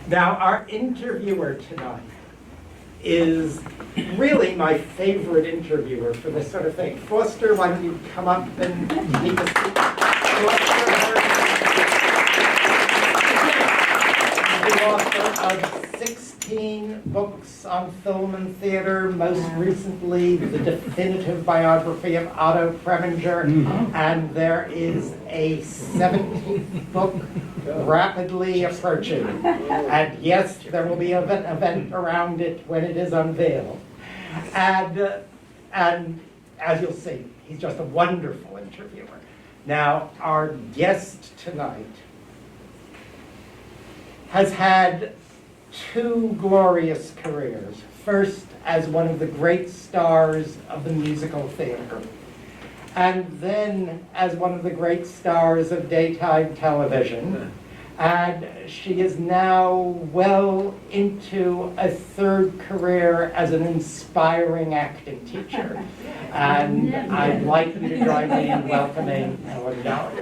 Now, our interviewer tonight is really my favorite interviewer for this sort of thing. Foster, why don't you come up and meet us? The author of 16 books on film and theater, most recently the definitive biography of Otto Preminger, and there is a 17th book rapidly approaching. And yes, there will be an event around it when it is unveiled. And as you'll see, he's just a wonderful interviewer. Now, our guest tonight has had two glorious careers. First, as one of the great stars of the musical theater, and then as one of the great stars of daytime television. And she is now well into a third career as an inspiring acting teacher. And I'd like you to join me in welcoming Helen Gallagher.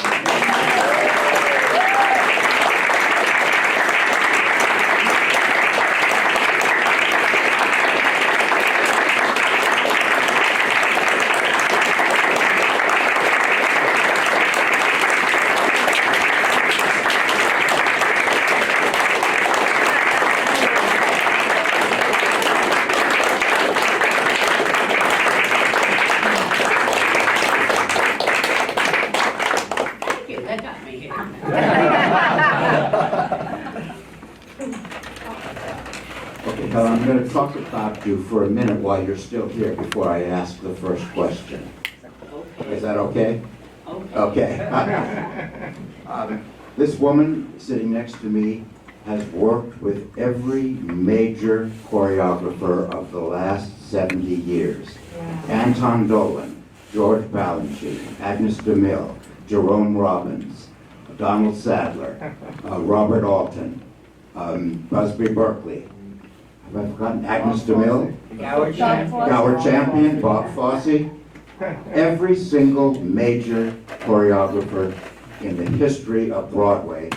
I'm going to talk about you for a minute while you're still here before I ask the first question. Is that okay? Okay. This woman sitting next to me has worked with every major choreographer of the last 70 years. Anton Dolan, George Balanchine, Agnes DeMille, Jerome Robbins, Donald Sadler, Robert Alton, Busby Berkeley. Have I forgotten Agnes DeMille? Gower Champion, Bob Fosse. Every single major choreographer in the history of Broadway,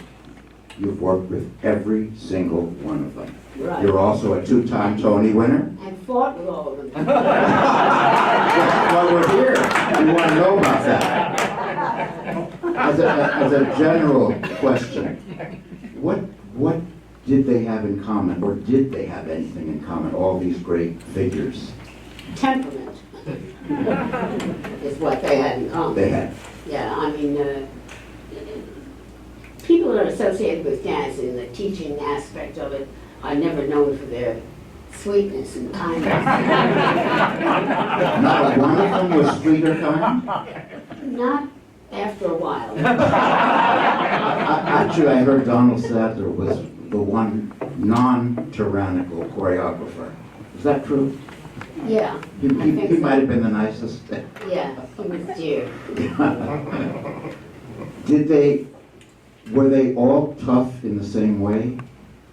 you've worked with every single one of them. Right. You're also a two-time Tony winner. And fought with all of them. Well, we're here. We want to know about that. As a general question, what did they have in common, or did they have anything in common, all these great figures? Temperament is what they had in common. They had. Yeah, I mean, people that are associated with dance in the teaching aspect of it are never known for their sweetness and kindness. Not one of them was sweet or kind? Not after a while. Actually, I heard Donald Sadler was the one non-tyrannical choreographer. Is that true? Yeah. He might have been the nicest. Yeah, he was dear. Were they all tough in the same way?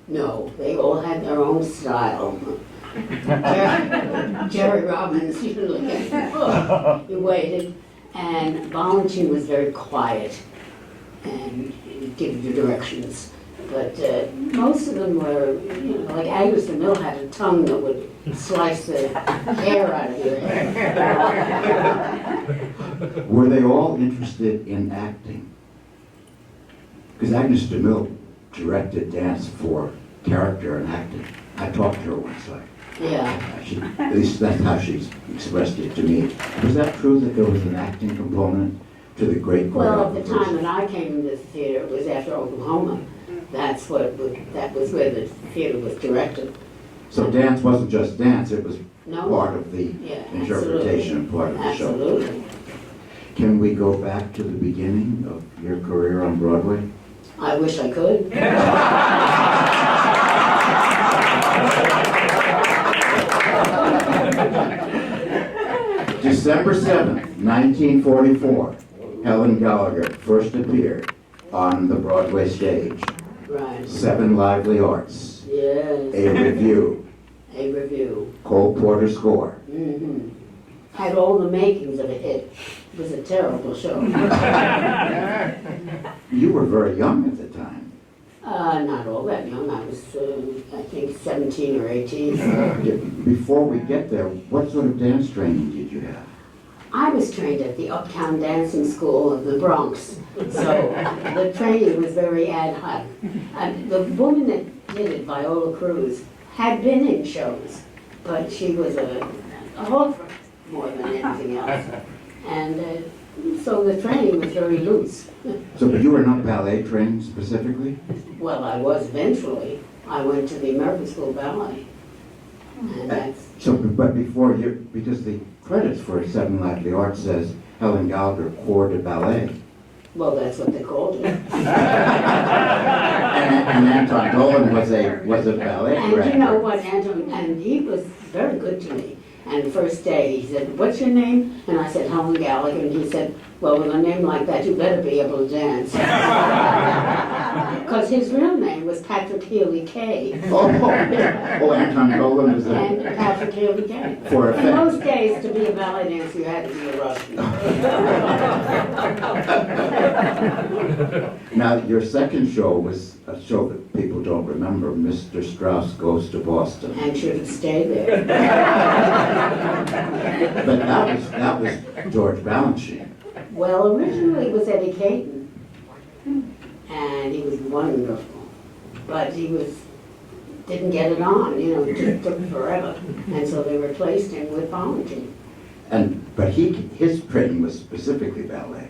No, they all had their own style. Jerry Robbins, he waited, and Balanchine was very quiet and he'd give you directions. But most of them were, like Agnes DeMille had a tongue that would slice the hair out of your head. Were they all interested in acting? Because Agnes DeMille directed dance for character and acting. I talked to her once. At least that's how she expressed it to me. Was that true that there was an acting component to the great choreographers? Well, at the time when I came to the theater, it was after Oklahoma. That was where the theater was directed. So dance wasn't just dance, it was No. part of the interpretation and part of the show. Absolutely. Can we go back to the beginning of your career on Broadway? I wish I could. December 7th, 1944, Helen Gallagher first appeared on the Broadway stage. Right. 7 Lively Arts. Yes. A review. A review. Cole Porter score. Mm-hmm. Had all the makings of a hit. It was a terrible show. You were very young at the time. Not all that young. I was, I think, 17 or 18. Before we get there, what sort of dance training did you have? I was trained at the Uptown Dancing School of the Bronx, so the training was very ad hoc. The woman that did it, Viola Cruz, had been in shows, but she was a hoffer more than anything else. And so the training was very loose. So, but you were not ballet trained specifically? Well, I was eventually. I went to the American School of Ballet. And that's, So, but before you, because the credits for Seven Light of the Arts says Helen Gallagher Corps de Ballet. well, that's what they called it. And Anton Dolan was a ballet And director. you know what, Anton, and he was very good to me. And the first day, he said, "What's your name?" And I said, "Helen Gallagher." And he said, "Well, with a name like that, you better be able to dance." Because his real name was Patrick Healy Kay. Oh, Anton Dolan was And a, Patrick Healy Kay. for In effect. those days, to be a ballet dancer, you had to be a Russian. Now, your second show was a show that people don't remember, Mr. Strauss Goes to Boston. And should have stayed there. But that was George Balanchine. Well, originally it was Eddie Caton, and he was wonderful, but he didn't get it on, it just took forever, and so they replaced him with Valentine. But his training was specifically ballet,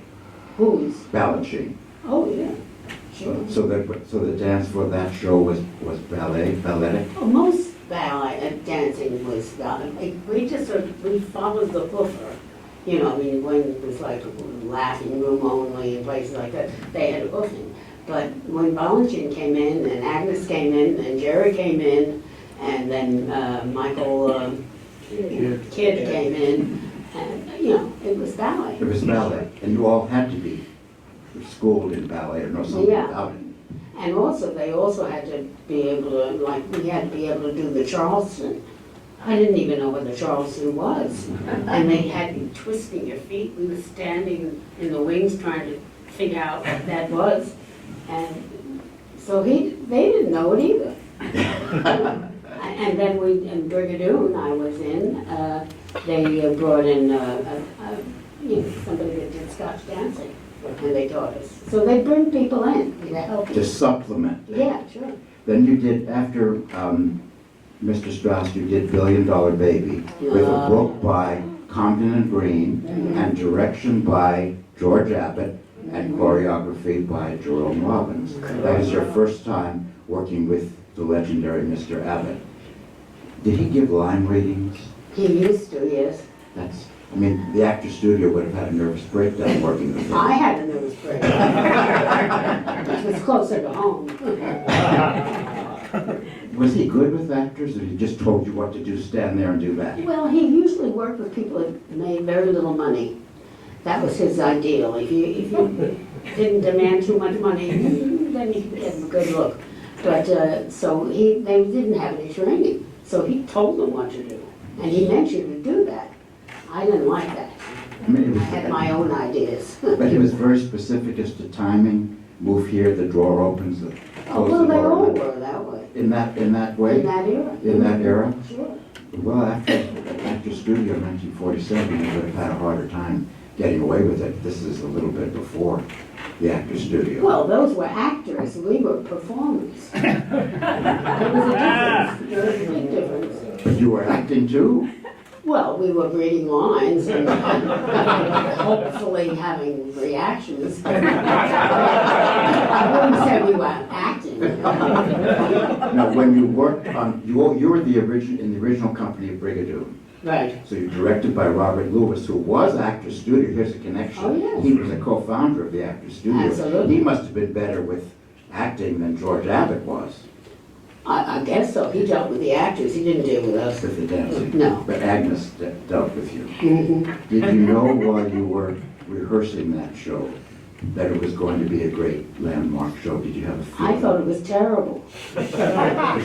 Who's? Balanchine. Oh, yeah, sure. So the dance for that show was balletic. Well, most ballet dancing was ballet. We followed the hoofer. When it was like Laughing Room Only and places like that, they had hoofing. But when Valentine came in, and Agnes came in, and Jerry came in, and then Michael Kidd came in, and, it was ballet. It was ballet, and you all had to be schooled in ballet or know something Yeah. about it. And also, they also had to be able to, we had to be able to do the Charleston. I didn't even know what the Charleston was. And they had you twisting your feet. We were standing in the wings trying to figure out what that was. And so they didn't know it either. And then in Brigadoon I was in, they brought in somebody that did Scotch dancing, and they taught us. So they bring people in to help To you. supplement. Yeah, sure. Then you did, after Mr. Strauss, you did Billion Dollar Baby with a book by Compton and Green and direction by George Abbott and choreography by Jerome Robbins. That was your first time working with the legendary Mr. Abbott. Did he give line readings? He used to, yes. The Actors Studio would have had a nervous breakdown working with him. I had a nervous breakdown. It was closer to home. Was he good with actors, or he just told you what to do, stand there and do that? Well, he usually worked with people that made very little money. That was his ideal. If you didn't demand too much money, then you could get him a good look. But so they didn't have any training, so he told them what to do, and he meant you to do that. I didn't like that. I had my own ideas. But he was very specific as to timing. Move here, the drawer opens, close Well, the they door. all were that way. In that way? In that era. In that era? Sure. Well, after Studio in 1947, they would have had a harder time getting away with it. This is a little bit before the Actors Studio. Well, those were actors. We were performers. There was a difference. There was a big difference. But you were acting too? Well, we were reading lines and hopefully having reactions. I wouldn't say we were acting. Now, when you worked on, you were in the original company of Brigadoon. Right. So you're directed by Robert Lewis, who was Actors Studio. Here's a connection. Oh, yes. He was a co-founder of the Actors Studio. Absolutely. He must have been better with acting than George Abbott was I guess so. He dealt with the actors. He didn't deal with us. with the dancing. No. But Agnes dealt with you. Mhm. Did you know while you were rehearsing that show that it was going to be a great landmark show? Did you have a I feeling? thought it was terrible. The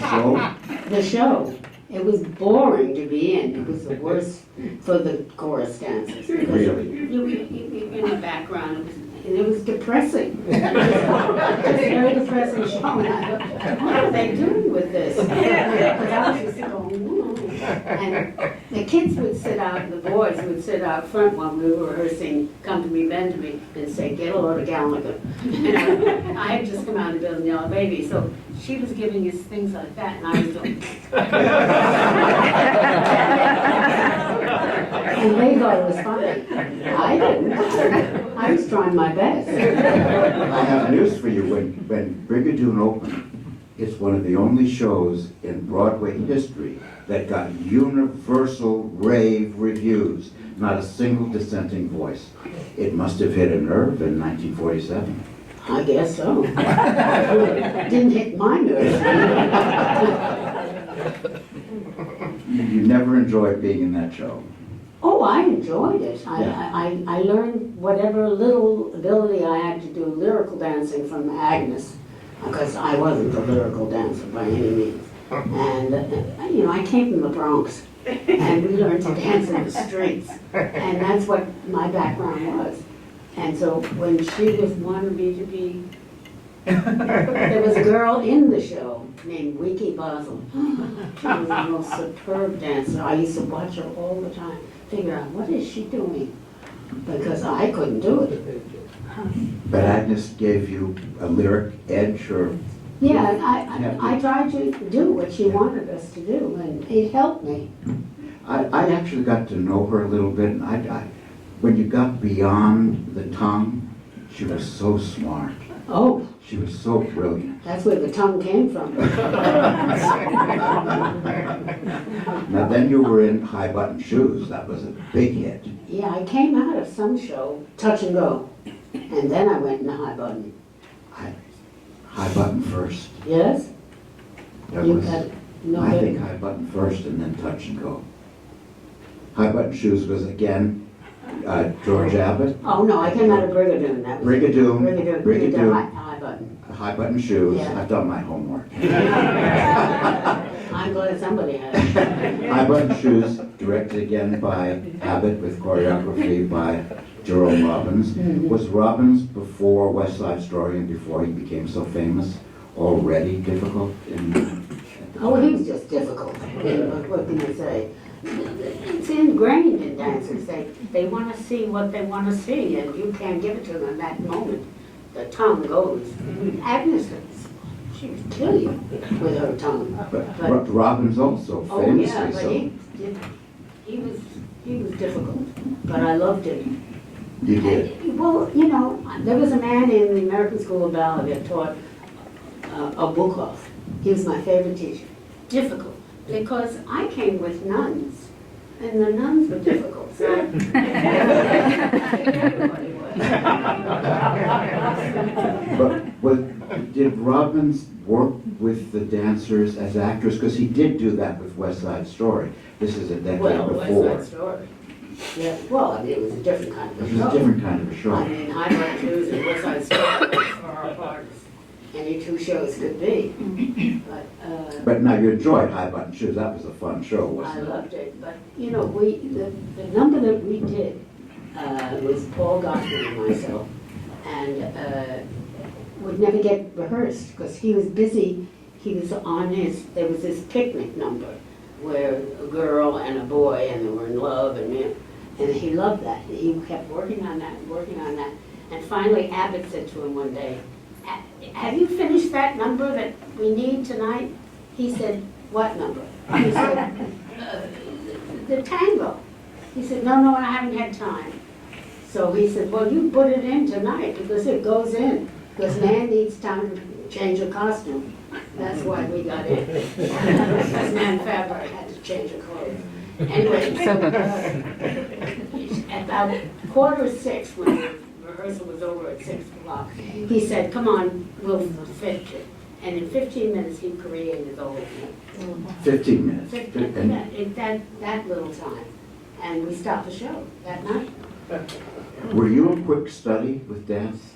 show? The show. It was boring to be in. It was the worst for the chorus dancers. Because Really? You in the background. It and it was depressing. Just a very depressing show. And I thought, what are they doing with this? Because I was just going, whoa. And the kids would sit out, the boys would sit out front while we were rehearsing Come to Me, Bend to Me, and say, get a load of Gallagher. And I had just come out of Building Yellow Baby, so she was giving us things like that, and I was doing. And they thought it was funny. I didn't. I was trying my best. I have news for you. When Brigadoon opened, it's one of the only shows in Broadway history that got universal rave reviews. Not a single dissenting voice. It must have hit a nerve in 1947. I guess so. Didn't hit my nerves. You never enjoyed being in that show. Oh, I enjoyed it. Yeah. I learned whatever little ability I had to do lyrical dancing from Agnes, because I wasn't a lyrical dancer by any means. And, you know, I came from the Bronx, and we learned to dance in the streets. And that's what my background was. And so when she was wanted me to be, there was a girl in the show named Wiki Basel. She was the most superb dancer. I used to watch her all the time, figure out what is she doing, because I couldn't do it. But Agnes gave you a lyric edge, or? Yeah, I tried to do what she wanted us to do, and it helped me. I actually got to know her a little bit, and when you got beyond the tongue, she was so smart. Oh, She was so brilliant. that's where the tongue came from. Now then you were in High Button Shoes. That was a big hit. Yeah, I came out of some show, Touch and Go, and then I went into High Button. High Button first. Yes? That You was, had no I idea. think High Button first and then Touch and Go. High Button Shoes was again George Abbott. Oh, no, I came out of Brigadoon. That was Brigadoon. Brigadoon, High Button. High Button Shoes. Yeah. I've done my homework. I'm glad somebody had it. High Button Shoes, directed again by Abbott with choreography by Jerome Robbins. Was Robbins, before West Side Story and before he became so famous, already difficult? Oh, he was just difficult. What can I say? It's ingrained in dancers. They want to see what they want to see, and you can't give it to them in that moment. The tongue goes. Agnes, she would kill you with her tongue. But Robbins also Oh famously yeah, but so. he was difficult, but I loved him. You did. Well, you know, there was a man in the American School of Ballet that taught Obukov. He was my favorite teacher. Difficult, because I came with nuns, and the nuns were difficult, so everybody was. But did Robbins work with the dancers as actors? Because he did do that with West Side Story. This is a decade before. West Side Story. Yeah, well, I mean, it was a different kind of a It was show. a different kind of a show. I mean, High Button Shoes and West Side Story for our parts. Any two shows could be. But now you enjoyed High Button Shoes. That was a fun show, I wasn't it? loved it. But, you know, the number that we did was Paul Gottman and myself. And would never get rehearsed because he was busy. He was on there was this picnic number where a girl and a boy and they were in love and he loved that. He kept working on that. And finally Abbott said to him one day, have you finished that number that we need tonight? He said, what number? He said, the tango. He said, no, I haven't had time. So he said, well, you put it in tonight because it goes in. Because man needs time to change a costume. That's why we got in. Because man fabric had to change her clothes. Anyway, so about 5:45 when the rehearsal was over at 6 o'clock, he said, come on, we'll finish it. And in 15 minutes, he created the whole thing. 15 minutes. That little time. And we stopped the show that night. Were you a quick study with dance?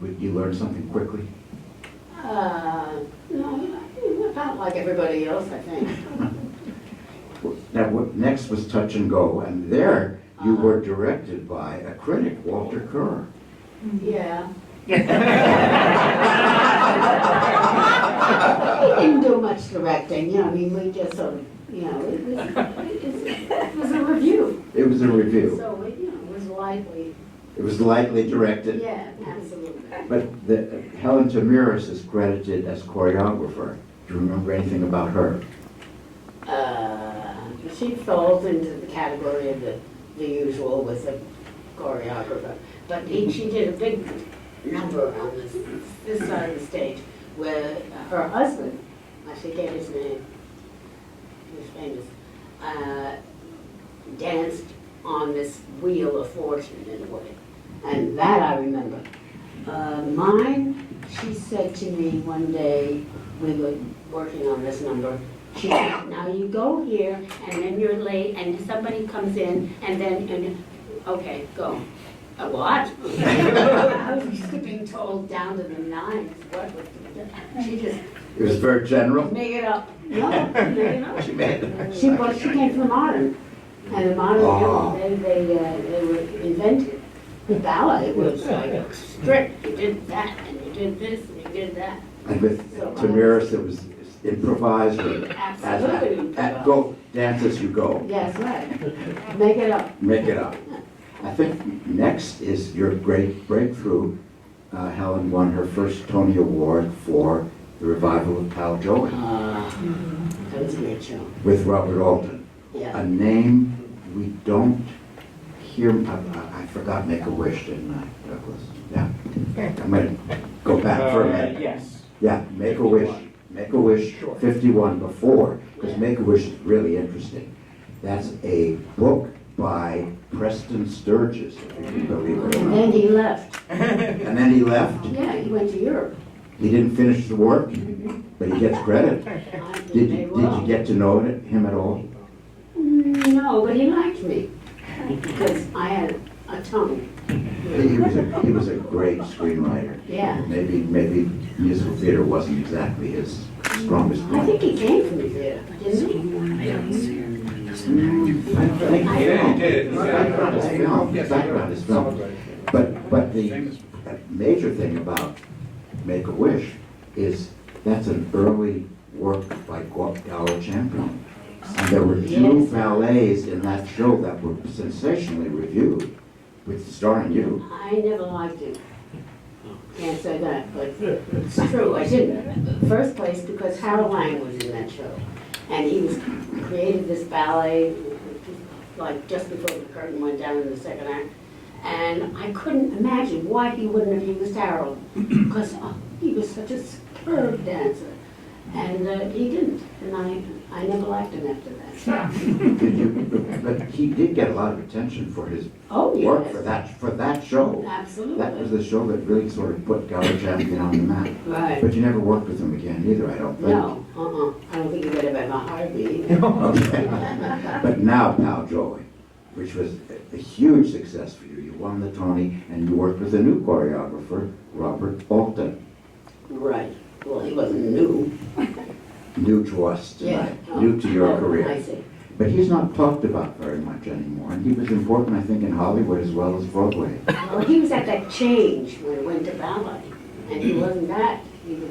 Would you learn something quickly? No, about like everybody else, I think. Now, next was Touch and Go, and there you were directed by a critic, Walter Kerr. Yeah. He didn't do much directing, I mean, we just sort of, it was a review. It was a review. So, it was lightly, It was lightly directed. yeah, absolutely. But Helen Tamiris is credited as choreographer. Do you remember anything about her? She falls into the category of the usual with a choreographer. But she did a big number on this side of the stage where her husband, I forget his name, he was famous, danced on this wheel of fortune in a way. And that I remember. Mine, she said to me one day, we were working on this number, she said, now you go here, and then you're late, and somebody comes in, and then, okay, go. What? I was used to being told down to the nines, what was she just... It was very general. Make it up. No, make it up. She made it. She came from modern, and the modern, they were invented. The ballet was like strict, you did that, and you did this, and you did that. And with Tamiris, it was improvised. Absolutely. Go, dance as you go. Yes, right. Make it up. Make it up. I think next is your great breakthrough. Helen won her first Tony Award for the revival of Pal Joey That was a great show. with Robert Alton. Yeah. A name we don't hear. I forgot Make-A-Wish, didn't I, Douglas? Yeah. I'm going to go back for a minute. Yes. Yeah, Make-A-Wish. Make-A-Wish 51 before, because Make-A-Wish is really interesting. That's a book by Preston Sturges, if you can believe it or And not. then he left. And then he left. Yeah, he went to Europe. He didn't finish the work, but he gets credit. I think Did they you will. get to know him at all? No, but he liked me because I had a tongue. He was a great screenwriter. Yeah. Maybe musical theater wasn't exactly his strongest I point. think he came from the theater, didn't he? Yeah, he did. Background is film. But the major thing about Make-A-Wish is that's an early work by Gallagher Champion. And there were two ballets in that show that were sensationally reviewed, with starring you. I never liked him. Can't say that, but it's true. I didn't. First place because Harold Lang was in that show. And he created this ballet like just before the curtain went down in the second act. And I couldn't imagine why he wouldn't have used Harold, because he was such a superb dancer. And he didn't, and I never liked him after that. But he did get a lot of attention for his Oh, work yes. for that show. Absolutely. That was the show that really sort of put Gallagher Champion on the map. Right. But you never worked with him again either, I don't think. No, I don't think he would have ever hired me. Okay. But now Pal Joey, which was a huge success for you. You won the Tony and you worked with a new choreographer, Robert Alton. Right. Well, he wasn't new. New to us tonight, Yeah. new to your I career. see. But he's not talked about very much anymore. And he was important, I think, in Hollywood as well as Broadway. Well, he was at that change when it went to ballet, and he wasn't that. He was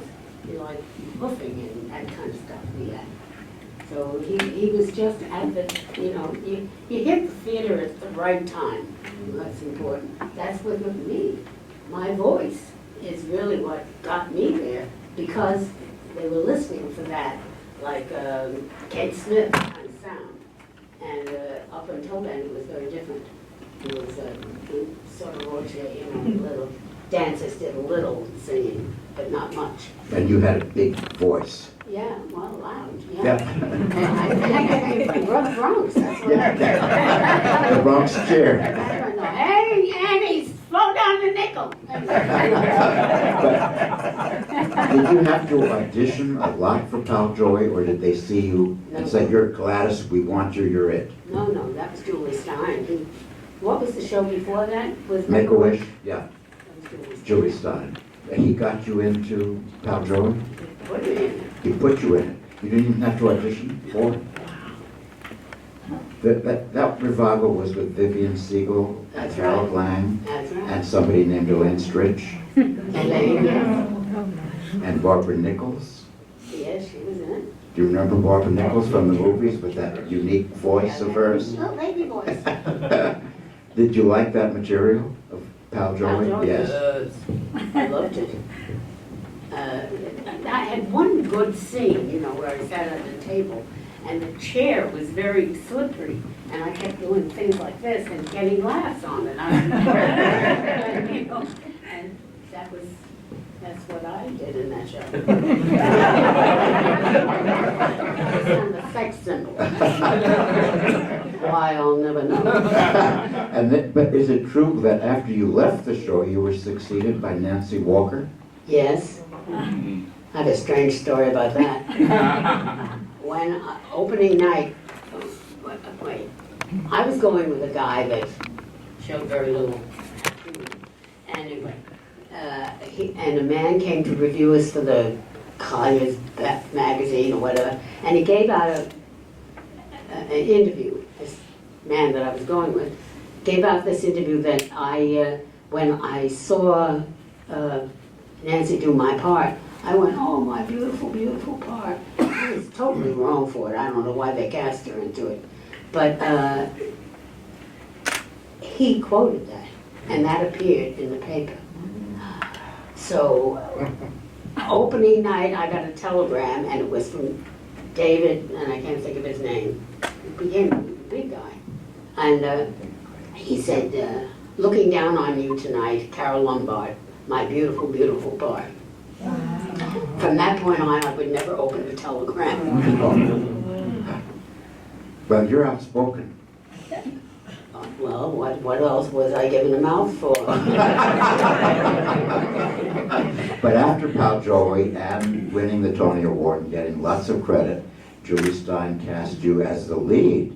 like hoofing and that kind of stuff. Yeah. So he was just at the, you hit the theater at the right time. That's important. That's what with me. My voice is really what got me there because they were listening for that, like Kate Smith kind of sound. And up until then, it was very different. It was sort of rotate, little dancers did a little singing, but not much. And you had a big voice. Yeah, well, loud, yeah. Yeah. I from Bronx, that's what I The Bronx chair. Hey, Annie, slow down the nickel. Did you have to audition a lot for Pal Joey, or did they see you and say, "You're Gladys, we want you, you're it"? No, that was Julie Stein. What was the show before that? Was Make-A-Wish? Yeah, That was Julie Stein. And he got you into Pal Joey? What did He put you in it. You didn't even have to audition for it? That revival was with Vivian Siegel, That's Harold right. Lang, That's right. and somebody named Elaine Stritch, Elaine, and Barbara Nichols. yes, she was in it. Do you remember Barbara Nichols from the movies with that unique voice of hers? Oh, baby voice. Did you like that material of Pal Joey? Joey? Yes. I loved it. I had one good scene, you know, where I sat at the table and the chair was very slippery and I kept doing things like this and getting laughs on it. And you know, and that's what I did in that show. And the sex symbol. Why, I'll never know. But is it true that after you left the show, you were succeeded by Nancy Walker? Yes. I have a strange story about that. When opening night, wait, I was going with a guy that showed very little. Anyway, and a man came to review us for the Collier's magazine or whatever, and he gave out an interview. This man that I was going with gave out this interview that when I saw Nancy do my part, I went, oh, my beautiful, beautiful part. I was totally wrong for it. I don't know why they cast her into it. But he quoted that, and that appeared in the paper. So, opening night, I got a telegram, and it was from David, and I can't think of his name. He became a big guy. And he said, looking down on you tonight, Carol Lombard, my beautiful, beautiful part. From that point on, I would never open a telegram. Well, you're outspoken. Well, what else was I given a mouth for? But after Pal Joey and winning the Tony Award and getting lots of credit, Julie Stein cast you as the lead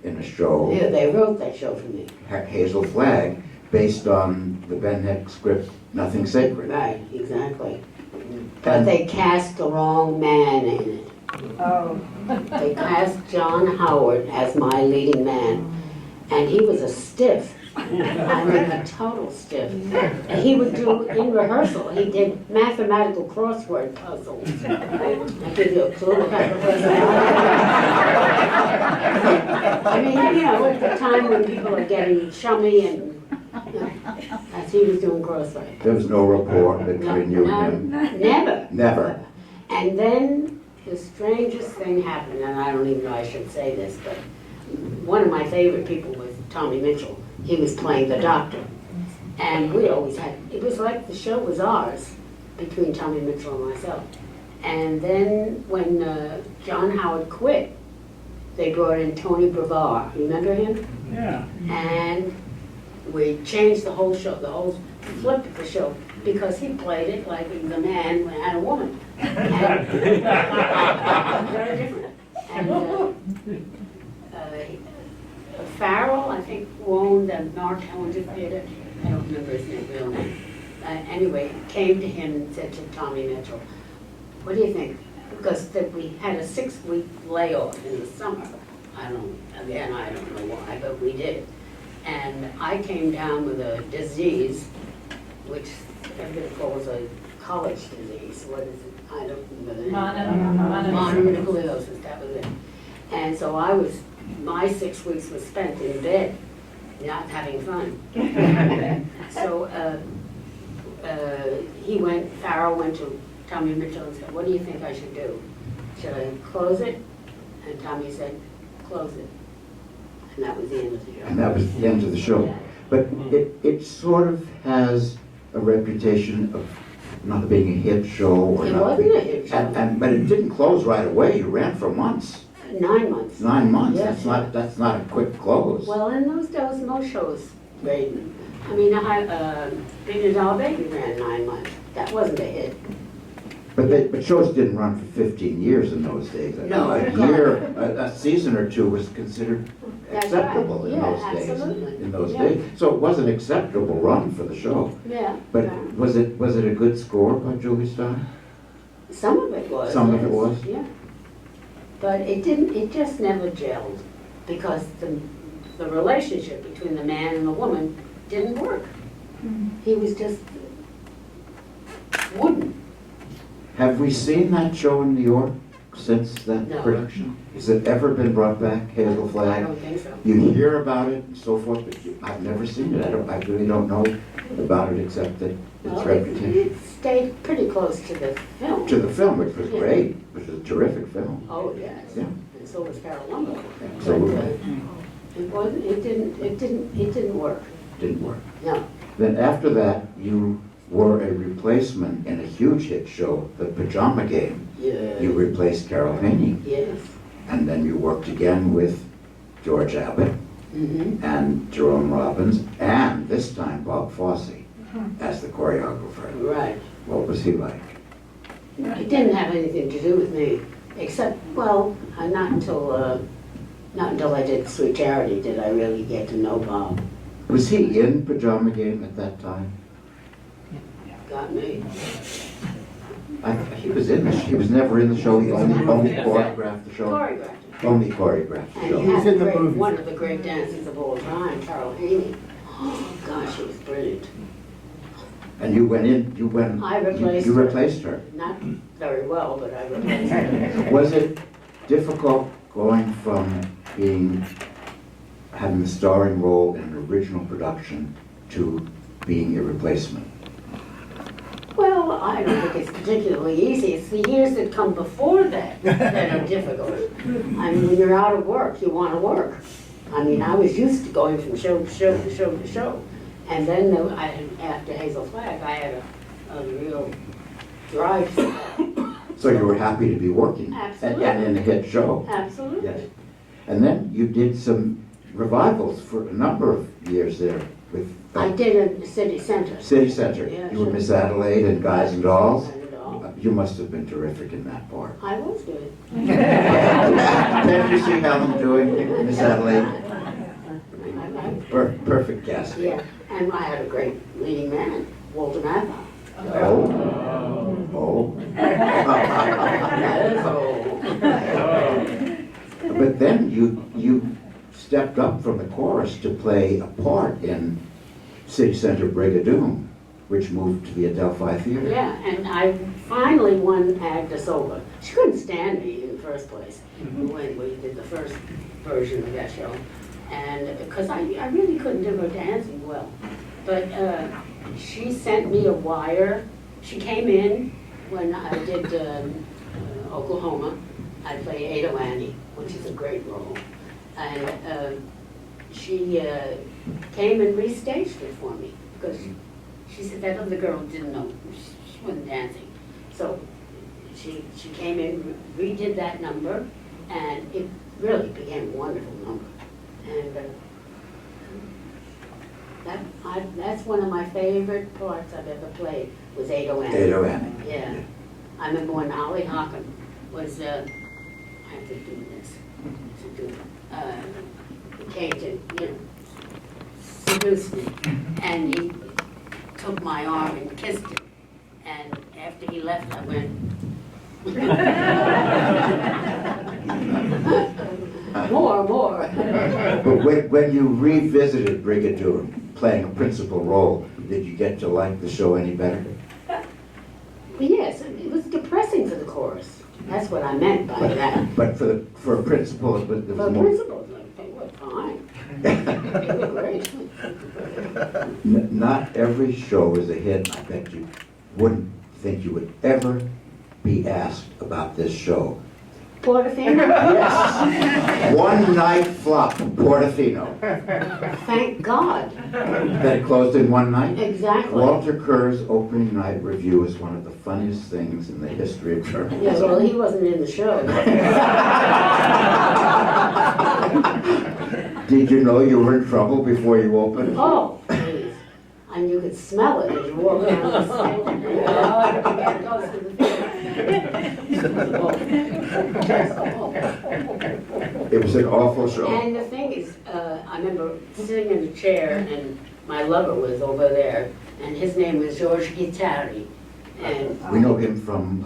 in a show, Yeah, they wrote that show for me. Hazel Flag, based on the Ben Heck script, Nothing Sacred. Right, exactly. But they cast the wrong man in it. Oh. They cast John Howard as my leading man, and he was a stiff. I mean, a total stiff. And he would do, in rehearsal, he did mathematical crossword puzzles. I'll give you a clue what kind of personality. I mean, you know, at the time when people are getting chummy and, as he was doing crossword. There was no rapport between you and him. Never. Never. And then the strangest thing happened, and I don't even know I should say this, but one of my favorite people was Tommy Mitchell. He was playing the doctor. And we always had, it was like the show was ours, between Tommy Mitchell and myself. And then when John Howard quit, they brought in Tony Brevard. Remember him? Yeah. And we changed the whole show, flipped the show, because he played it like he was a man and a woman. And, very different. And Farrell, I think, who owned the North Helena Theater, I don't remember his real name. Anyway, came to him and said to Tommy Mitchell, what do you think? Because we had a 6-week layoff in the summer. I don't know why, but we did. And I came down with a disease, which everybody calls a college disease. What is it? I don't remember the name. Mononucleosis, that was it. And so my 6 weeks was spent in bed, not having fun. So Farrell went to Tommy Mitchell and said, what do you think I should do? Should I close it? And Tommy said, close it. And that was the end of the show. And that was the end of the show. But it sort of has a reputation of not being a hit show. Or It not wasn't being, a hit show. but it didn't close right away. You ran for months. 9 months. 9 months. Yes. That's not a quick close. Well, in those days, most shows ran. I mean, Big Dollar Baby ran 9 months. That wasn't a hit. But shows didn't run for 15 years in those days. No. A year, a season or two was considered That's acceptable right. in Yeah, those days. absolutely. In those Yeah. days. So it was an acceptable run for the show. Yeah. But yeah. was it a good score by Julie Stein? Some of it was. Some of yes. it was? Yeah. But it didn't, it just never gelled. because the relationship between the man and the woman didn't work. He was just wooden. Have we seen that show in New York since that No. production? Has it ever been brought back, Hazel I Flag? don't think so. You hear about it and so forth, but I've never seen it. I really don't know about it except that its Well, reputation. it stayed pretty close to the film. To the film, which was Yeah. great, which was a terrific film. Oh, yes. Yeah. And so was Carol Lumber. Absolutely. But, it didn't work. Didn't work. No. Then after that, you were a replacement in a huge hit show, The Pajama Game. Yeah. You replaced Carol Haney. Yes. And then you worked again with George Abbott Mm-hmm. and Jerome Robbins, and this time Bob Fosse as the choreographer. Right. What was he like? It didn't have anything to do with me, except, well, not until I did Sweet Charity did I really get to know Bob. Was he in Pajama Game at that time? Got me. He was in the he was never in the show, he only choreographed the show? Choreographed. Only choreographed the And show. he had in the great, movies. one of the great dancers of all time, Carol Haney. Oh, gosh, she was brilliant. And you went in, I replaced you her. replaced her. Not very well, but I replaced her. Was it difficult going from having the starring role in an original production to being a replacement? Well, I don't think it's particularly easy. It's the years that come before that that are difficult. I mean, when you're out of work, you want to work. I mean, I was used to going from show to show to show to show. And then after Hazel Flag, I had a real drive for that. So you were happy to be working Absolutely. and in a hit show. Absolutely. Yes. And then you did some revivals for a number of years there with I did a city center. City Center. Yeah, You were sure. Miss Adelaide and Guys and Dolls. Not at all. You must have been terrific in that part. I was good. Can't you see Helen doing Miss Adelaide? I- Perfect casting. Yeah, and I had a great leading man, Walter Matthau. Oh. Oh. But then you stepped up from the chorus to play a part in City Center Brigadoon, which moved to the Adelphi Theater. Yeah, and I finally won Agnes over. She couldn't stand me in the first place when we did the first version of that show. And because I really couldn't do her dancing well. But she sent me a wire. She came in when I did Oklahoma. I played Ada Annie, which is a great role. And she came and restaged it for me because she said that other girl didn't know, she wasn't dancing. So she came in, redid that number, and it really became a wonderful number. And that's one of my favorite parts I've ever played was Ada Annie. Ada Annie. Yeah. I remember when Ollie Hockham was, I have to do this, came to, seduce me, and he took my arm and kissed it, and after he left, I went, more. But when you revisited Brigadoon, playing a principal role, did you get to like the show any better? Yes, it was depressing for the chorus. That's what I meant by that. But for a principal, it was The more. principals, like, they were fine. They were great. Not every show is a hit. I bet you wouldn't think you would ever be asked about this show. Portofino? Yes. One night flop, Portofino. Thank God. That it closed in one night? Exactly. Walter Kerr's opening night review is one of the funniest things in the history of journalism. Yeah, well, he wasn't in the show. Did you know you were in trouble before you opened? Oh, please. And you could smell it as you walked down the stage. Oh, everybody goes to the theater. It was an awful show. And the thing is, I remember sitting in a chair and my lover was over there and his name was George Guittari. And We know him from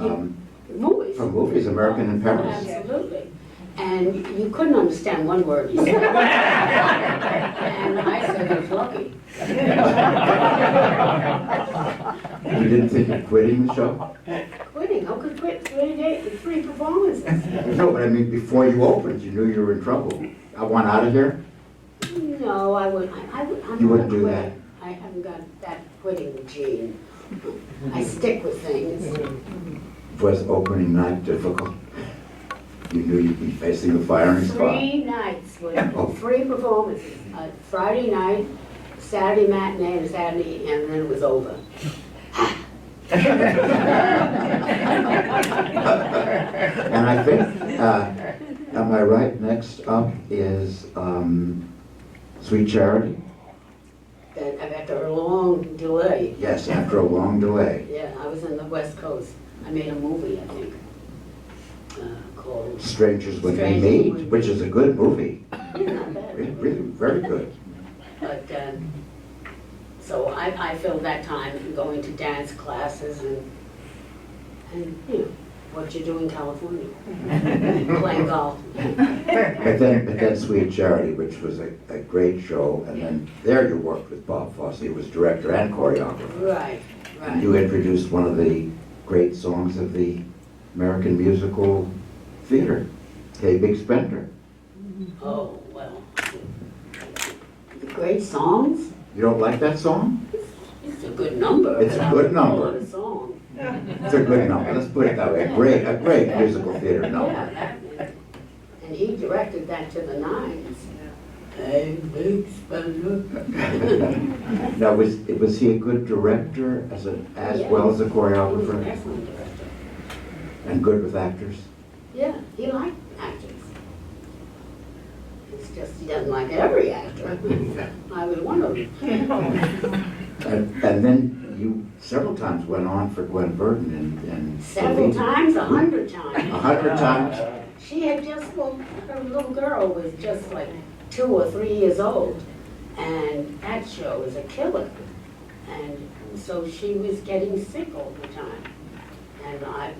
movies. movies, American in Paris. Absolutely. And you couldn't understand one word he said. And I said, I was lucky. You didn't think of quitting the show? Quitting? Who could quit 3 performances? No, but I mean, before you opened, you knew you were in trouble. I want out of here? No, I wouldn't. I'm You not wouldn't a do quitter. that? I haven't got that quitting gene. I stick with things. Was opening night difficult? You knew you'd be facing the firing squad. 3 nights with Oh. 3 performances. Friday night, Saturday matinee, and Saturday, and then it was over. And I think, am I right, next up is Sweet Charity? Then after a long delay, Yes, after a long delay. yeah, I was in the West Coast. I made a movie, I think, called. Strangers When They Strangers Meet, When- which is a good movie. Yeah, not bad. Really, very good. But, so I filled that time going to dance classes and you know, what you do in California. Playing golf. But then Sweet Charity, which was a great show, and then there you worked with Bob Fosse, who was director and choreographer. Right, And you right. introduced one of the great songs of the American musical theater, Hey Big Spender. Oh, well. The great songs, You don't like that song? it's a good number. It's a but I good wouldn't call number. it a song. It's a good number, let's put it that way, a great musical theater Yeah, number. and he directed that to the 9s. Hey, big spender. Now, was he a good director as well as a He was an choreographer? excellent director. And good with actors? Yeah, he liked actors. It's just he doesn't like every actor. I was one of them. And then you several times went on for Gwen Verdon and Several times, 100 times. 100 times? She had just, well, her little girl was just like 2 or 3 years old. And that show was a killer. And so she was getting sick all the time. And I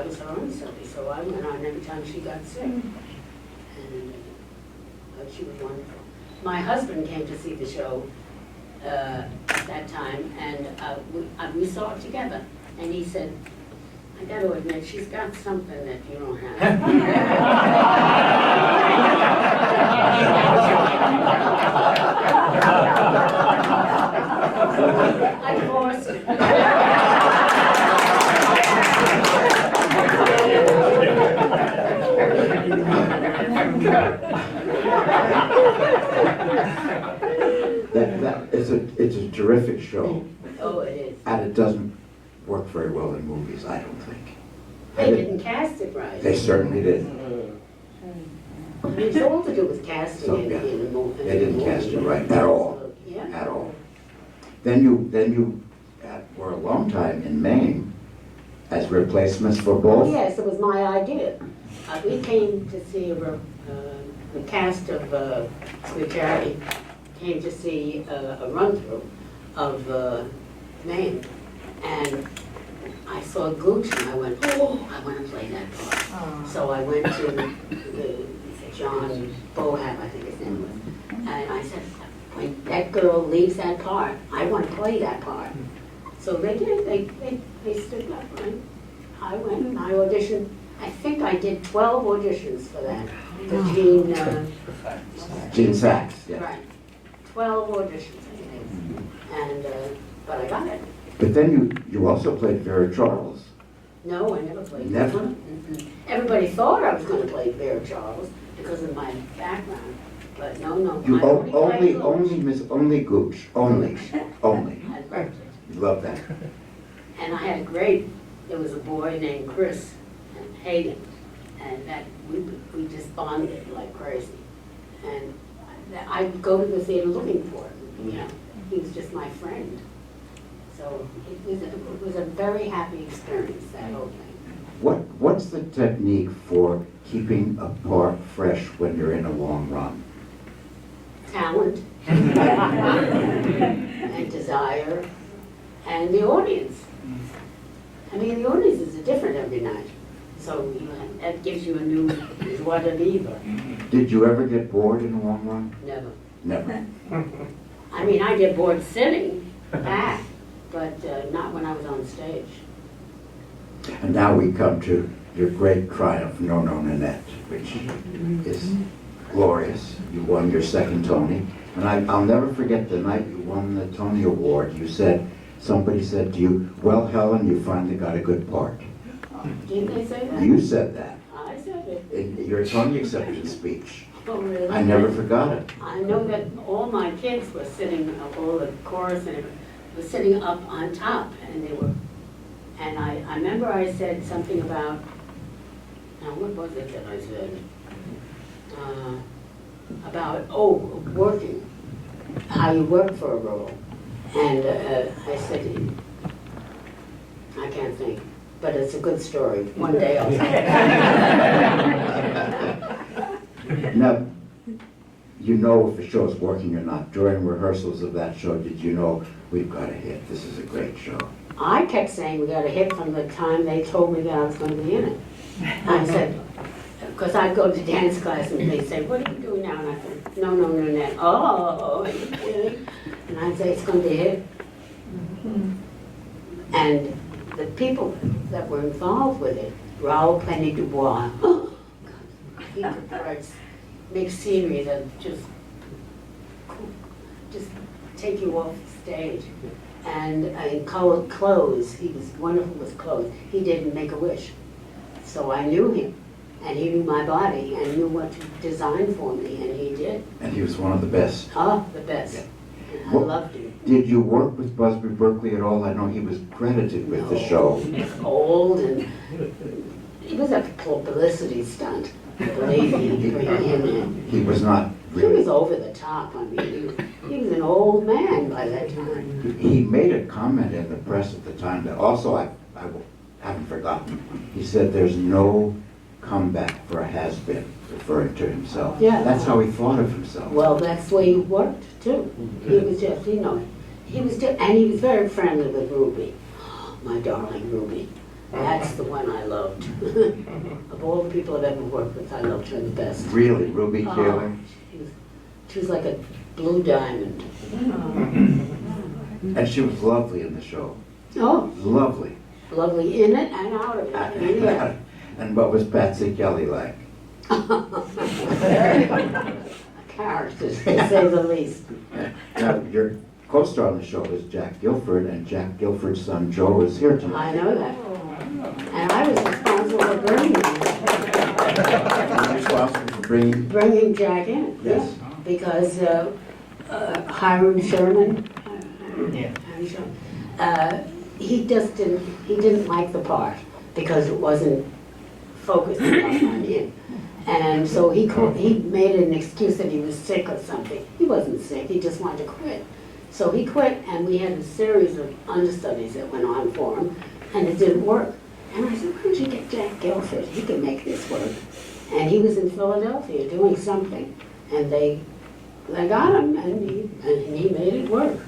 was her own silly, so I went on every time she got sick. And she was wonderful. My husband came to see the show at that time, and we saw it together. And he said, I got to admit, she's got something that you don't have. I divorced him. It's a terrific show, Oh, it is. and it doesn't work very well in movies, I don't think. They didn't cast it right. They certainly didn't. I mean, it's all to do with casting So, in yeah. a movie. They didn't cast it right at all. Yeah. At all. Then you were a long time in Maine as replacements for both. Yes, it was my idea. We came to see the cast of Sweet Charity came to see a run-through of Maine, and I saw Gooch and I went, oh, I want to play that part. So I went to the John Boham, I think his name was, and I said, when that girl leaves that part, I want to play that part. So they did. They stood up, and I went and I auditioned. I think I did 12 auditions for that. The Gene Sachs, yeah. Right. 12 auditions, I think. And, but I got it. But then you also played Vera Charles. No, I never played. Never? Mm-mm. Everybody thought I was going to play Vera Charles because of my background, but no. You I only played only Gooch, only. I loved it. You love that. And I had there was a boy named Chris and Hayden, and that we just bonded like crazy. And I would go to the theater looking for him, you know. He was just my friend. So it was a very happy experience, that whole thing. What's the technique for keeping a part fresh when you're in a long run? Talent and desire and the audience. I mean, the audience is different every night. So that gives you a new joie de vivre. Did you ever get bored in the long run? Never. Never. I mean, I get bored sitting back, but not when I was on stage. And now we come to your great triumph, No No Nanette, which is glorious. You won your second Tony. And I'll never forget the night you won the Tony Award. You said, somebody said to you, well, Helen, you finally got a good part. Didn't they say that? You said that I said it. in your Tony acceptance speech. Oh, really? I never forgot it. I know that all my kids were sitting, all the chorus and everything, was sitting up on top, and they were, and I remember I said something about, now what was it that I said? About, working, how you work for a role. And I said, I can't think, but it's a good story. One day I'll say. Now, you know if a show is working or not. During rehearsals of that show, did you know, we've got a hit, this is a great show? I kept saying we got a hit from the time they told me that I was going to be in it. I said, because I'd go to dance class and they'd say, what are you doing now? And I said, no, Nanette. Oh, are you kidding? And I'd say, it's going to be a hit. And the people that were involved with it, Raoul Penny Dubois, oh, God, he could make scenery that just take you off the stage. And in clothes, he was wonderful with clothes. He did Make-A-Wish. So I knew him, and he knew my body, and knew what to design for me, and he did. And he was one of the best. Oh, the best. Yeah. And I loved him. Did you work with Busby Berkeley at all? I know he was credited with the show. He was old, and he was a publicity stunt. Believe me, bringing him in. He was not He really... was over the top. I mean, he was an old man by that time. He made a comment in the press at the time that also I haven't forgotten. He said there's no comeback for a has-been, referring to himself. Yeah. That's how he thought of himself. Well, that's the way he worked, too. He was just, he was just, and he was very friendly with Ruby. My darling Ruby. That's the one I loved. Of all the people I've ever worked with, I loved her the best. Really, Ruby Keeler? She was like a blue diamond. And she was lovely in the show. Oh, Lovely. lovely in it and out of it. Yeah. And what was Patsy Kelly like? Characters, to say the least. Now, your co-star on the show is Jack Gilford, and Jack Gilford's son Joe is here tonight. I know that. And I was responsible for You're responsible for bringing... Jack in. Yes. Yeah. Because Hiram Sherman, he didn't like the part because it wasn't focused enough on him. And so he made an excuse that he was sick or something. He wasn't sick, he just wanted to quit. So he quit, and we had a series of understudies that went on for him, and it didn't work. And I said, why don't you get Jack Gilford? He can make this work. And he was in Philadelphia doing something, and they got him, and he made it work.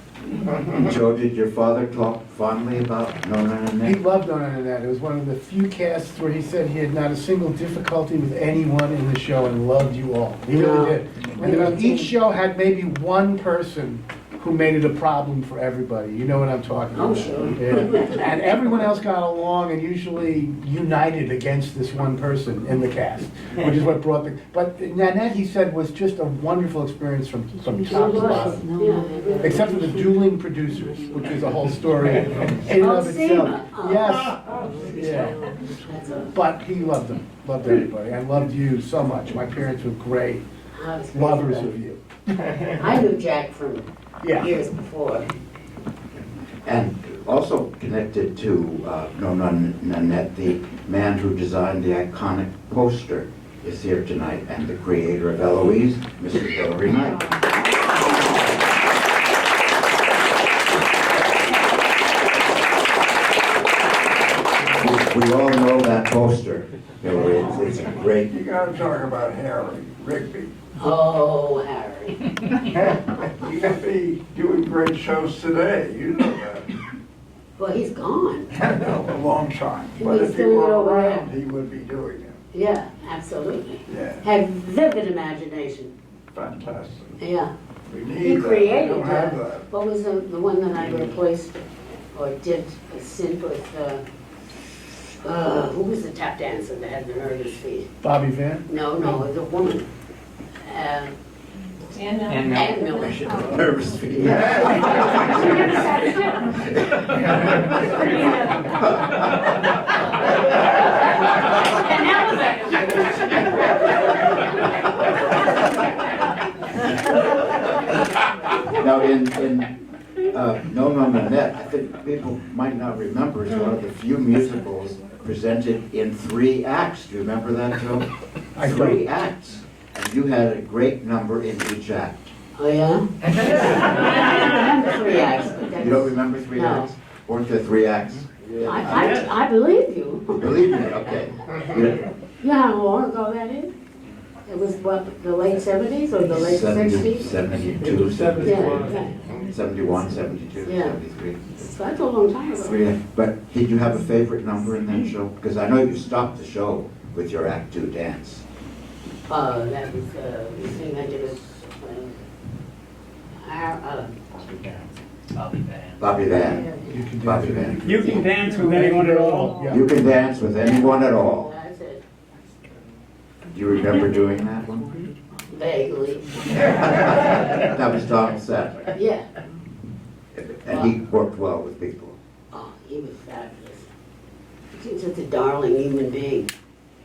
Joe, did your father talk fondly about Nona and He Nick? loved Nona Nanette. It was one of the few casts where he said he had not a single difficulty with anyone in the show and loved you all. He really did. And each show had maybe one person who made it a problem for everybody. You know what I'm talking about. Oh, sure. Yeah. And everyone else got along and usually united against this one person in the cast, which is what brought the... But Nanette, he said, was just a wonderful experience from top to bottom. Yeah. Except for the dueling producers, which is a whole story in and of itself. Yes. Yeah. But he loved them, loved everybody. I loved you so much. My parents were great lovers of you. I knew Jack from Yeah. years before. And also connected to Nona Nanette, the man who designed the iconic poster is here tonight, and the creator of Eloise, Mr. Hilary Knight. We all know that poster, Hilary. It's a great... You gotta talk about Harry Rigby. Oh, Harry. He could be doing great shows today, you know that. Well, he's gone. A long time. He But was if he doing it were over there. around, he would be doing it. Yeah, absolutely. Yeah, Had vivid imagination. fantastic. Yeah. We He need that. We created, don't have that. what was the one that I replaced or did a sync with, who was the tap dancer that had the nervous feet? Bobby Van? No, it was a woman. Ann Miller. Nervous feet. Now, No No Nanette, I think people might not remember, is one of the few musicals presented in 3 acts. Do you remember that, Joe? I don't. 3 acts. And you had a great number in each act. Oh, yeah? I remember 3 acts, but that's... You don't remember 3 No. acts? Weren't there 3 acts? I believe you. Believe me, okay. You- You know how long ago that is? It was what, the late 70s or the late 60s? 72, Yeah, 71, yeah. 71, 72, Yeah. 73. So that's a long time ago. 3 acts. But did you have a favorite number in that show? Because I know you stopped the show with your Act 2 dance. That was, the thing I did was, Bobby Van. You can Bobby dance with Van. You can dance with anyone at all. Yeah. You can dance with anyone at all. That's it, Do you remember doing that one? vaguely. That was Donald Sadler. Yeah. And he worked well with people. Oh, he was fabulous. He was just a darling human being.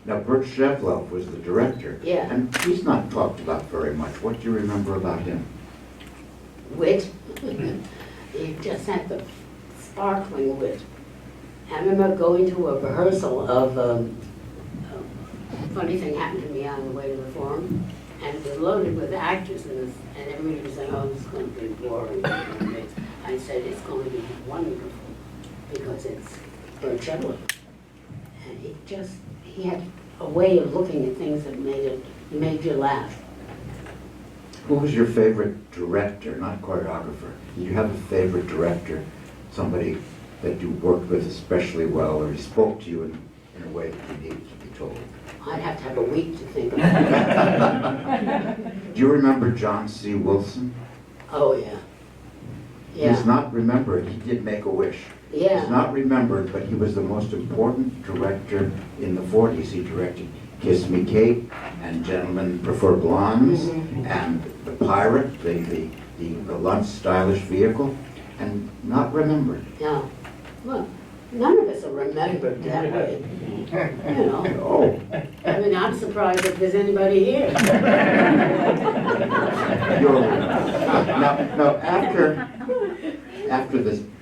Now, Bert Shevlov was the director. Yeah. And he's not talked about very much. What do you remember about him? Wit. He just had the sparkling wit. I remember going to a rehearsal of, a funny thing happened to me on the way to the forum, and it was loaded with actors, and everybody was saying, oh, this is going to be boring. I said, it's going to be wonderful, because it's Bert Shevlov. And he had a way of looking at things that made you laugh. Who was your favorite director, not choreographer? Did you have a favorite director, somebody that you worked with especially well, or he spoke to you in a way that you needed to be told? I'd have to have a week to think about it. Do you remember John C. Wilson? Oh, yeah. He's Yeah, not remembered. He did Make-A-Wish. He's yeah. not remembered, but he was the most important director in the 40s. He directed Kiss Me Kate and Gentlemen Prefer Blondes and The Pirate, the lunch stylish vehicle, and not remembered. Yeah. Well, none of us are remembered that way. You know, Oh, I mean, I'm surprised if there's anybody here. now after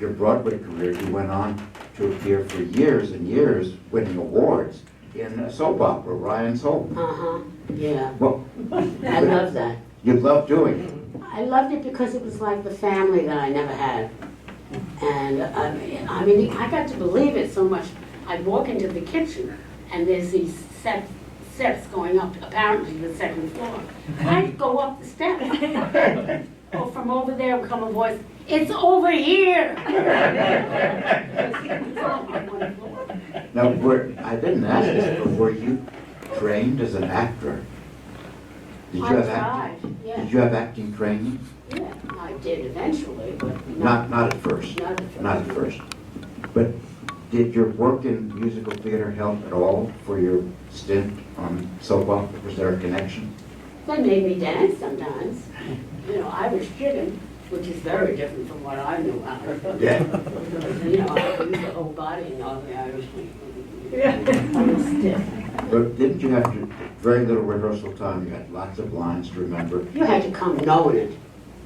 your Broadway career, you went on to appear for years and years, winning awards in a soap opera, Ryan's Hope. Uh-huh, yeah. Well, I love that. you love doing it. I loved it because it was like the family that I never had. And I mean, I got to believe it so much. I'd walk into the kitchen and there's these steps going up, apparently to the 2nd floor. I'd go up the steps. Oh, from over there would come a voice, it's over here. It's on one floor. Now, I didn't ask this, but were you trained as an actor? Did you I have tried, acting? yeah. Did you have acting training? Yeah, I did eventually, but Not at first. Not at first. Not at first. But did your work in musical theater help at all for your stint on soap opera? Was there a connection? They made me dance sometimes. You know, Irish chicken, which is very different from what I knew how to. Yeah. You know, I use the whole body and all the Irish chicken. I was stiff. But didn't you have to, very little rehearsal time, you had lots of lines to remember. You had to come knowing it.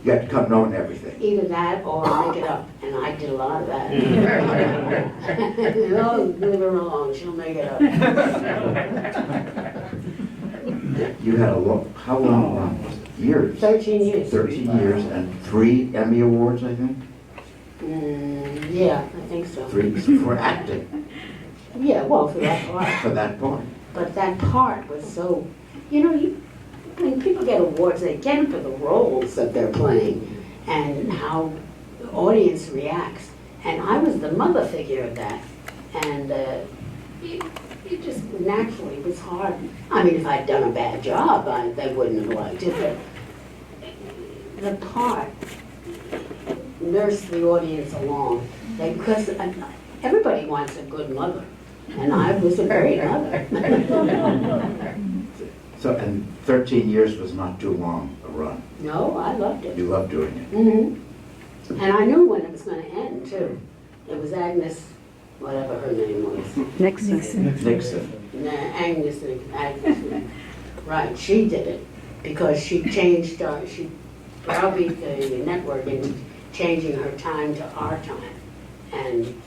You had to come knowing everything. Either that or make it up, and I did a lot of that. Oh, leave her alone, she'll make it up. You had a long, how long was it? Years? 13 years. 13 years and 3 Emmy Awards, I think? Yeah, I think so. 3 for acting, Yeah, well, for that part. for that part. But that part was so, you know, when people get awards, they get them for the roles that they're playing and how the audience reacts. And I was the mother figure of that. And it just naturally was hard. I mean, if I'd done a bad job, they wouldn't have liked it. But the part nursed the audience along. Because everybody wants a good mother. And I was a great mother. So, and 13 years was not too long a run. No, I loved it. You loved doing it. Hmm. And I knew when it was going to end, too. It was Agnes, whatever her name was. Nixon. Agnes. Right, she did it because she changed, she browbeat the network into changing her time to our time. And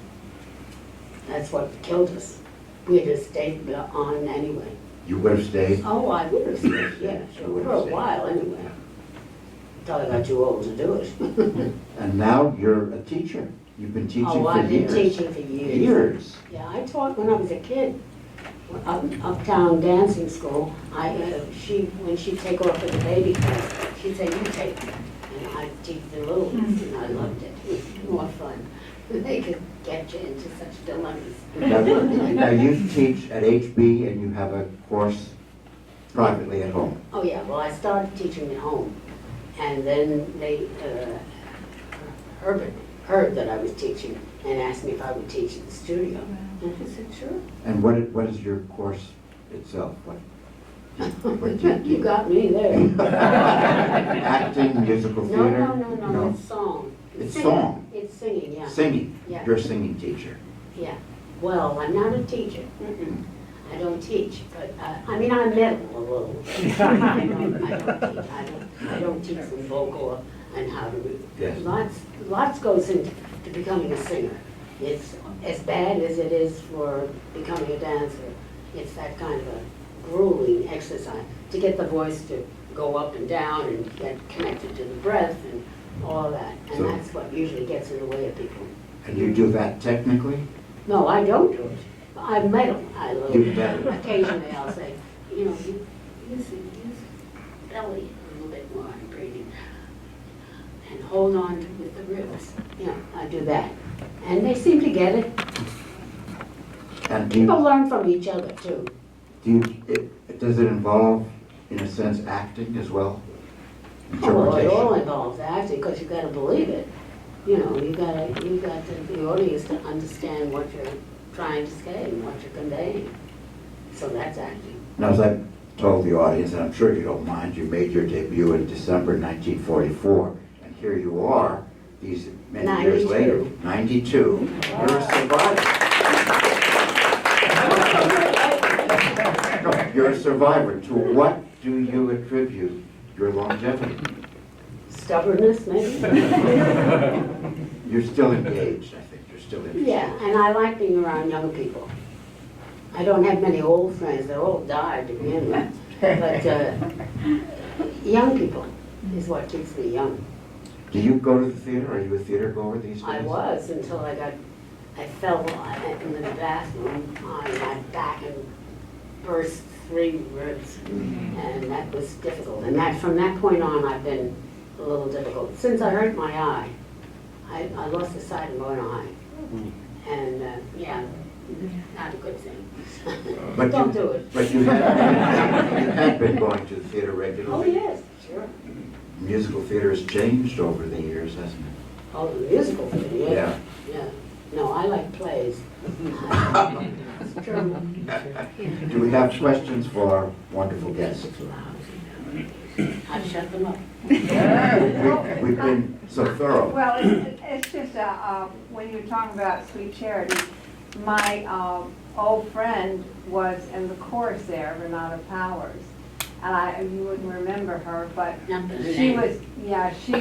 that's what killed us. We'd have stayed on anyway. You would have stayed? Oh, I would have stayed, yeah, You would for have a stayed. while anyway. Until I got too old to do it. And now you're a teacher. You've been teaching Oh, for I've been years. teaching for years. Years. Yeah, I taught when I was a kid. Uptown dancing school. When she'd take off with the baby class, she'd say, "You take it," and I'd teach the little ones, and I loved it. It was more fun. They could get you into such dilemmas. Now you teach at HB and you have a course privately at home. Oh yeah, well, I started teaching at home, and then Herbert heard that I was teaching and asked me if I would teach in the studio. And I said, sure. And what is your course itself? What do You got me there. Acting, musical No, theater? no, it's song. It's singing. song. It's singing, yeah. Singing. Yeah. You're a singing teacher. Yeah. Well, I'm not a teacher. I don't teach, but I mean, I meddle a little. I don't teach them vocal and how to read. Yes. Lots goes into becoming a singer. It's as bad as it is for becoming a dancer. It's that kind of a grueling exercise to get the voice to go up and down and get connected to the breath and all that. And So- that's what usually gets in the way of people. And you do that technically? No, I don't do it. I meddle. You meddle. Occasionally I'll say, use belly a little bit more in breathing. And hold on with the ribs. I do that. And they seem to get it. And People learn from each other too. does it involve, in a sense, acting as well? Well, it all Interpretation? involves acting because you got to believe it. You got the audience to understand what you're trying to say and what you're conveying. So that's acting. Now, as I told the audience, and I'm sure you don't mind, you made your debut in December 1944, and here you are, these many years 92. later, 92. You're a survivor. No, you're a survivor. To what do you attribute your longevity? Stubbornness, maybe? You're still engaged, I think. You're still interested. Yeah, and I like being around young people. I don't have many old friends. They all died to begin with. But young people is what keeps me young. Do you go to the theater? Are you a theater goer these days? I was until I fell in the bathroom on my back and burst 3 ribs. And that was difficult. And from that point on, I've been a little difficult. Since I hurt my eye, I lost the sight of one eye. And yeah, not a good thing. But Don't do it. But you had been going to the theater Oh, regularly. yes, sure. Musical theater has changed over the years, hasn't it? Oh, the musical theater, yeah. Yeah. Yeah. No, I like plays. It's true. Do we have questions for our wonderful guests? I shut them up. We've been so thorough. Well, it's just, when you're talking about Sweet Charity, my old friend was in the chorus there, Renata Powers. And you wouldn't remember her, but Not the she name. was, yeah, she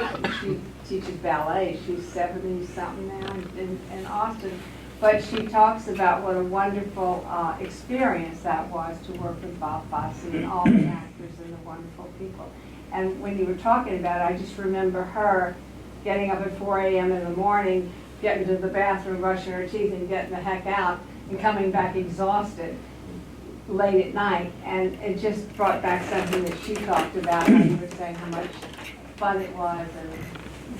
teaches ballet. She's 70-something now in Austin. But she talks about what a wonderful experience that was to work with Bob Fosse and all the actors and the wonderful people. And when you were talking about it, I just remember her getting up at 4 a.m. in the morning, getting to the bathroom, brushing her teeth, and getting the heck out, and coming back exhausted late at night. And it just brought back something that she talked about. And you were saying how much fun it was and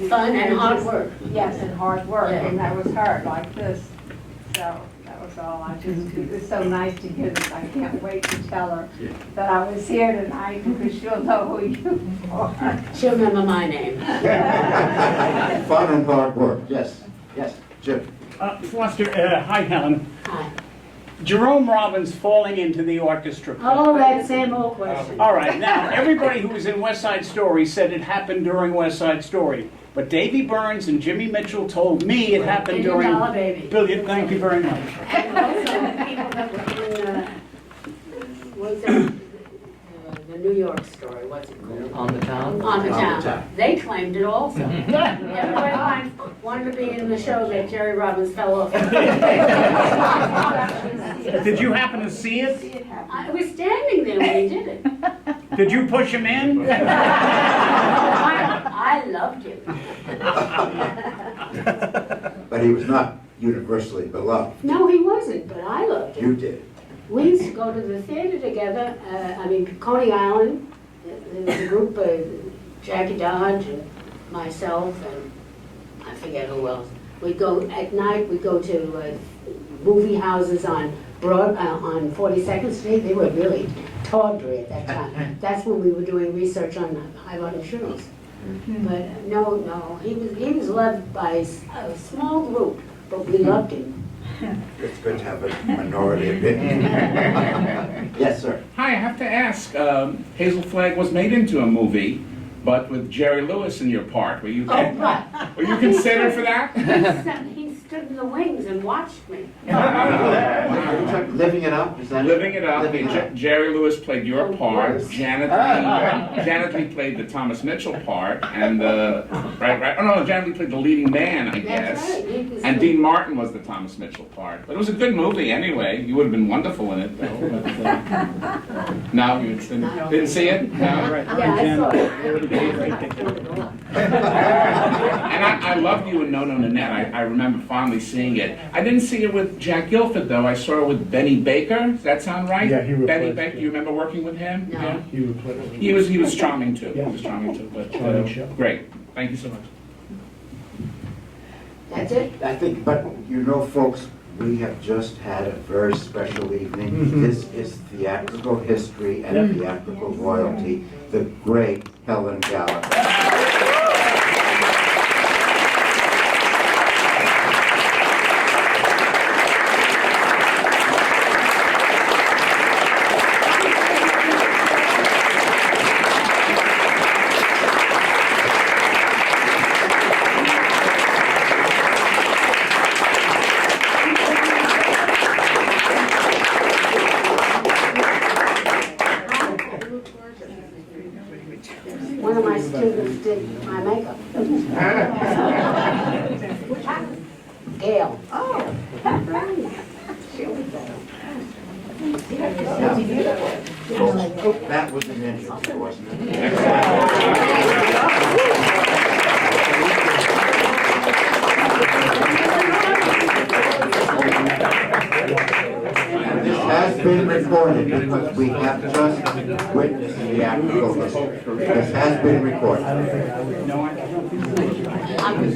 Fun and hard work. Yes, and hard work, Yeah. and that was hard, like this. So that was all. It was so nice to hear this. I can't wait to tell her that I was here tonight because she'll know who you are. She'll remember my name. Fun and hard work, yes, yes, Jim. Foster, hi Helen. Hi. Jerome Robbins falling into the orchestra pit. Oh, that same old question. All right, now, everybody who was in West Side Story said it happened during West Side Story. But Davy Burns and Jimmy Mitchell told me it happened $1 Million during... Baby. Billion, thank you very much. And also, people that were in, what's that, the New York story, what's it called? On the town? On the On the town. Town. They claimed it also. Everybody wanted to be in the show that Jerry Robbins fell off. Did you happen to see it? I was standing there when he did it. Did you push him in? I loved him. But he was not universally beloved. No, he wasn't, but I loved him. You did. We used to go to the theater together, Coney Island, there was a group of Jackie Dodge and myself and I forget who else. We'd go, at night, we'd go to movie houses on 42nd Street. They were really tawdry at that time. That's when we were doing research on high bottom shoes. But no, he was loved by a small group, but we loved him. It's good to have a minority opinion. Yes, sir. Hi, I have to ask, Hazel Flag was made into a movie, but with Jerry Lewis in your part. Were you Right. were you considered for that? He stood in the wings and watched me. Living it up, is that? Living it up. Living it up. Jerry Lewis played your Of part. course. Janet Lee played the Thomas Mitchell part, and right. Oh no, Janet Lee played the leading man, I guess. That's right. He was And the- Dean Martin was the Thomas Mitchell part. But it was a good movie anyway. You would have been wonderful in it, though. But, no, you didn't see it? No? Yeah, I saw it. And I loved you in No No Nanette. I remember fondly seeing it. I didn't see it with Jack Gilford, though. I saw it with Benny Baker. Does that sound right? Yeah, he replaced Benny Baker. him. Do you remember working with him? No. Yeah. He replaced. He was charming too. Yeah. He was charming too. But Charming show. great. Thank you so much. That's it? I think, but you know, folks, we have just had a very special evening. Mhm. This is theatrical history and theatrical royalty, the great Helen Gallagher. One of my students did my makeup. Gail. Oh. That was an interview, wasn't it? And this has been recorded because we have just witnessed theatrical history. This has been recorded. I was